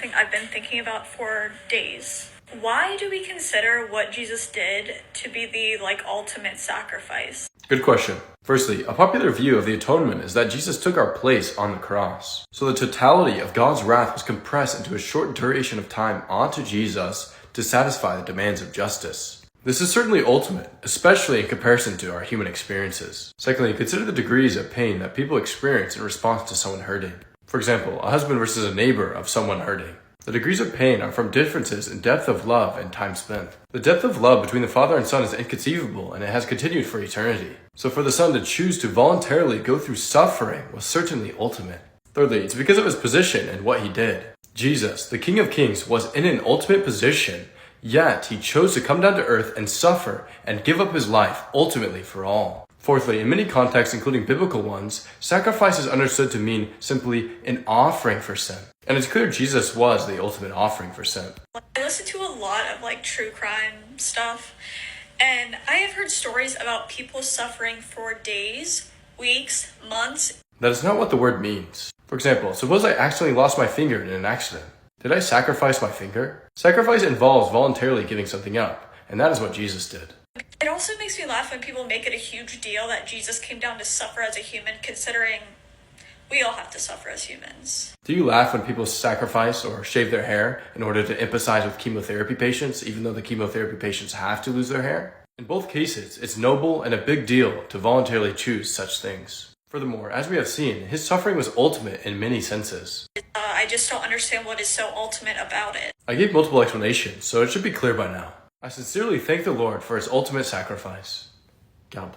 something I've been thinking about for days. Why do we consider what Jesus did to be the ultimate sacrifice? Good question. Firstly, a popular view of the atonement is that Jesus took our place on the cross. So the totality of God's wrath was compressed into a short duration of time onto Jesus to satisfy the demands of justice. This is certainly ultimate, especially in comparison to our human experiences. Secondly, consider the degrees of pain that people experience in response to someone hurting. For example, a husband versus a neighbor of someone hurting. The degrees of pain are from differences in depth of love and time spent. The depth of love between the father and son is inconceivable, and it has continued for eternity. So for the son to choose to voluntarily go through suffering was certainly ultimate. Thirdly, it's because of his position and what he did. Jesus, the King of Kings, was in an ultimate position, yet he chose to come down to earth and suffer and give up his life ultimately for all. Fourthly, in many contexts, including biblical ones, sacrifice is understood to mean simply an offering for sin. And it's clear Jesus was the ultimate offering for sin. I listen to a lot of true crime stuff, and I have heard stories about people suffering for days, weeks, months. That is not what the word means. For example, suppose I accidentally lost my finger in an accident. Did I sacrifice my finger? Sacrifice involves voluntarily giving something up, and that is what Jesus did. It also makes me laugh when people make it a huge deal that Jesus came down to suffer as a human, considering we all have to suffer as humans. Do you laugh when people sacrifice or shave their hair in order to empathize with chemotherapy patients, even though the chemotherapy patients have to lose their hair? In both cases, it's noble and a big deal to voluntarily choose such things. Furthermore, as we have seen, his suffering was ultimate in many senses. I just don't understand what is so ultimate about it. I gave multiple explanations, so it should be clear by now. I sincerely thank the Lord for his ultimate sacrifice. God bless.